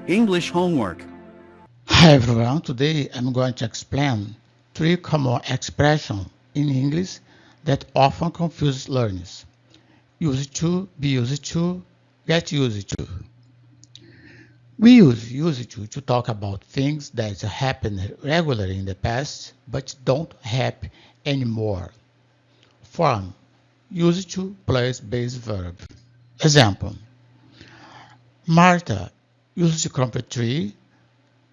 English homework. Hi everyone, today I'm going to explain three common expressions in English that often confuse learners. Used to, be used to, get used to. We use used to talk about things that happened regularly in the past but don't happen anymore. Form used to plus base verb. Example: Martha used to climb a tree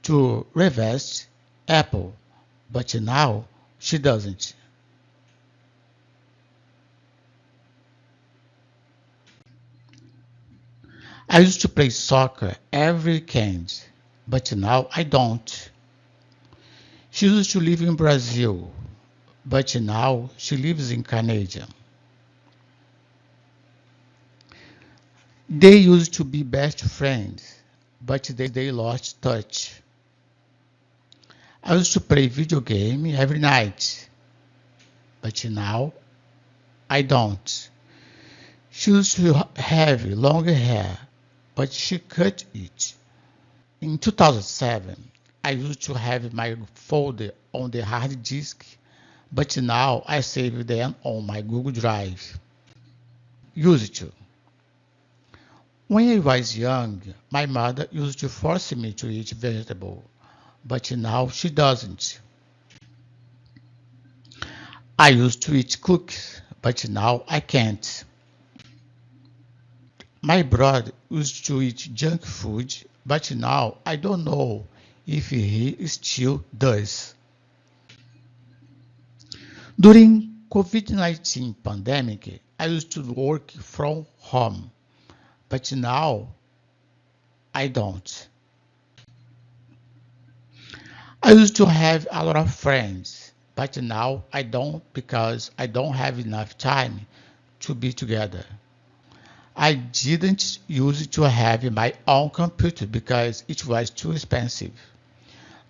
to harvest apple, but now she doesn't. I used to play soccer every weekend, but now I don't. She used to live in Brazil, but now she lives in Canada. They used to be best friends, but they lost touch. I used to play video game every night, but now I don't. She used to have long hair, but she cut it. In 2007, I used to have my folder on the hard disk, but now I save them on my Google Drive. Used to. When I was young, my mother used to force me to eat vegetable, but now she doesn't. I used to eat cookies, but now I can't. My brother used to eat junk food, but now I don't know if he still does. During COVID-19 pandemic, I used to work from home, but now I don't. I used to have a lot of friends, but now I don't because I don't have enough time to be together. I didn't use to have my own computer because it was too expensive.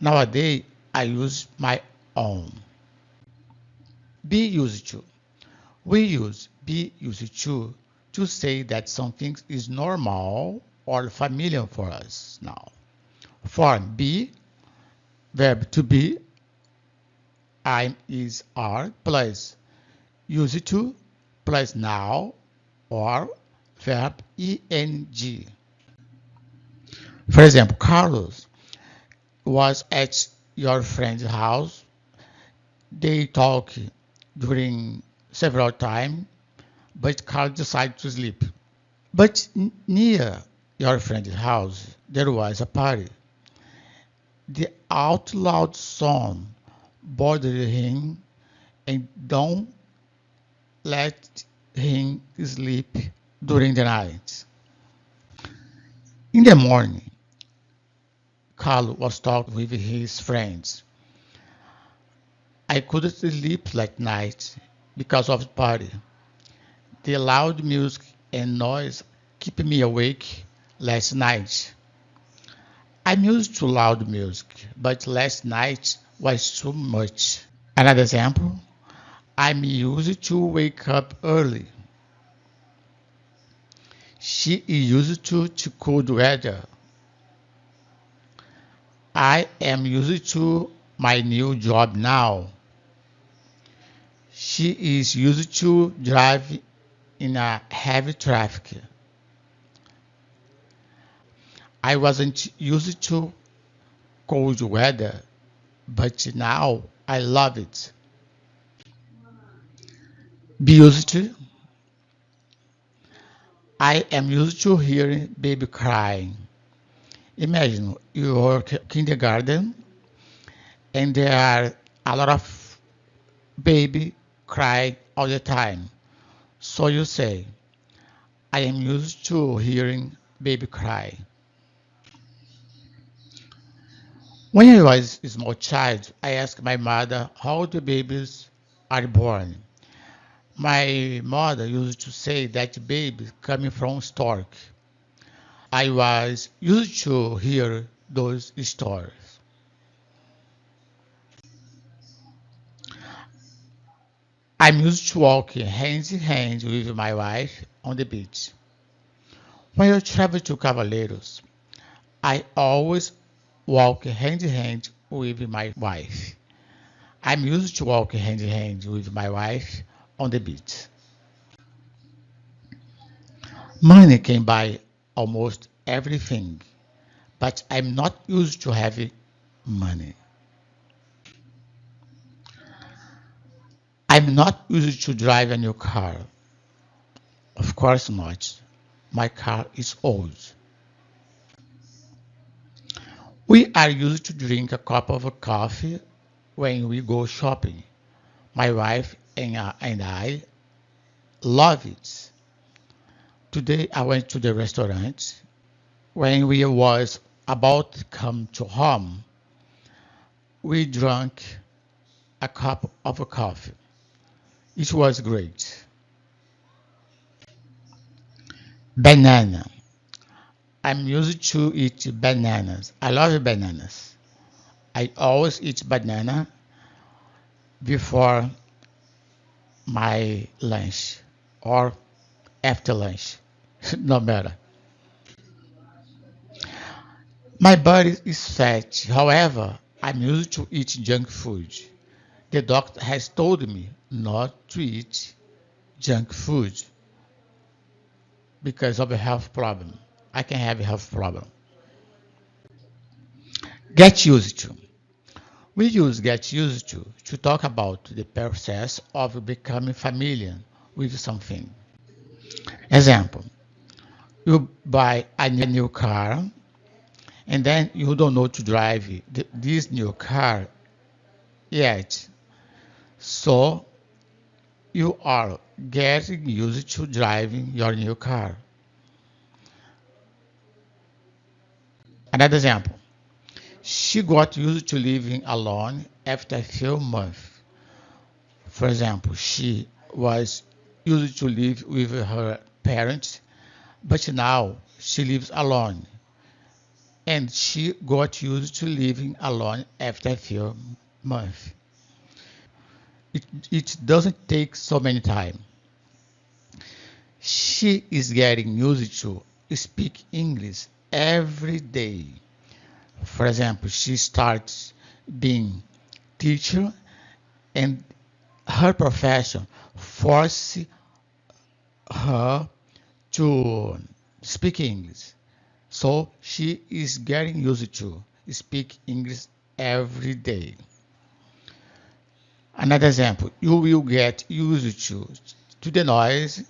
Nowadays, I use my own. Be used to. We use be used to say that something is normal or familiar for us now. Form be, verb to be, I'm, is, are, plus used to, plus now, or verb ing. For example, Carlos was at your friend's house. They talked during several times, but Carlos decided to sleep. But near your friend's house, there was a party. The out loud song bothered him and don't let him sleep during the night. In the morning, Carl was talking with his friends. I couldn't sleep last night because of the party. The loud music and noise kept me awake last night. I'm used to loud music, but last night was too much. Another example, I'm used to wake up early. She is used to cold weather. I am used to my new job now. She is used to drive in a heavy traffic. I wasn't used to cold weather, but now I love it. Be used to. I am used to hearing baby crying. Imagine your kindergarten and there are a lot of baby crying all the time. So you say, I am used to hearing baby cry. When I was a small child, I asked my mother how the babies are born. My mother used to say that baby coming from stork. I was used to hear those stories. I'm used to walking hand in hand with my wife on the beach. When I travel to Cavaleiros, I always walk hand in hand with my wife. I'm used to walk hand in hand with my wife on the beach. Money can buy almost everything, but I'm not used to having money. I'm not used to drive a new car. Of course not. My car is old. We are used to drink a cup of coffee when we go shopping. My wife and I love it. Today I went to the restaurant. When we was about to come to home, we drank a cup of coffee. It was great. Banana. I'm used to eat bananas. I love bananas. I always eat banana before my lunch or after lunch. No matter. My body is fat. However, I'm used to eat junk food. The doctor has told me not to eat junk food because of a health problem. I can have a health problem. Get used to. We use get used to talk about the process of becoming familiar with something. Example, you buy a new car and then you don't know to drive this new car yet. So you are getting used to driving your new car. Another example, she got used to living alone after a few months. For example, she was used to live with her parents, but now she lives alone. And she got used to living alone after a few months. It doesn't take so many time. She is getting used to speak English every day. For example, she starts being teacher and her profession forces her to speak English. So she is getting used to speak English every day. Another example, you will get used to the noise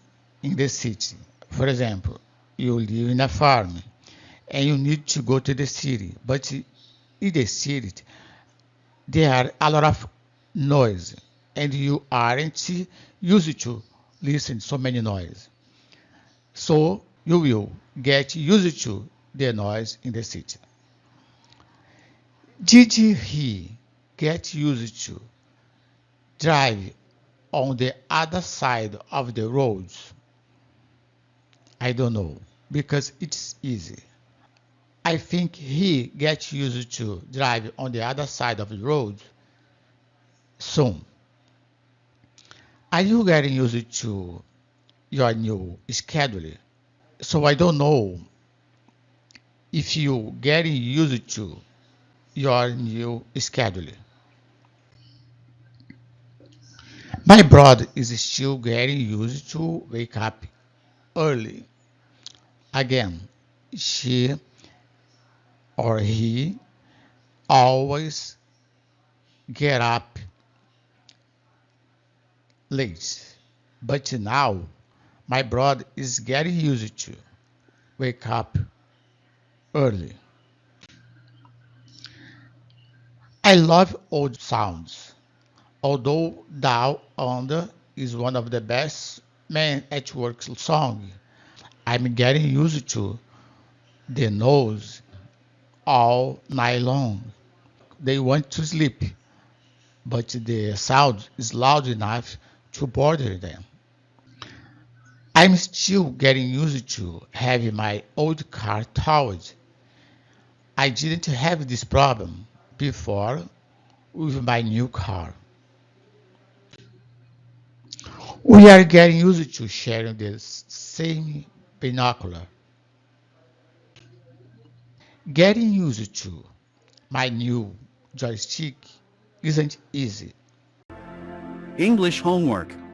in the city. For example, you live in a farm and you need to go to the city, but in the city there are a lot of noise and you aren't used to listen so many noise. So you will get used to the noise in the city. Did he get used to drive on the other side of the roads? I don't know because it's easy. I think he gets used to drive on the other side of the road soon. Are you getting used to your new schedule? So I don't know if you getting used to your new schedule. My brother is still getting used to wake up early. Again, she or he always get up late. But now my brother is getting used to wake up early. I love old sounds. Although Down Under is one of the best Men at Work songs, I'm getting used to the noise all night long. They want to sleep, but the sound is loud enough to bother them. I'm still getting used to having my old car towed. I didn't have this problem before with my new car. We are getting used to sharing the same binocular. Getting used to my new joystick isn't easy. English homework.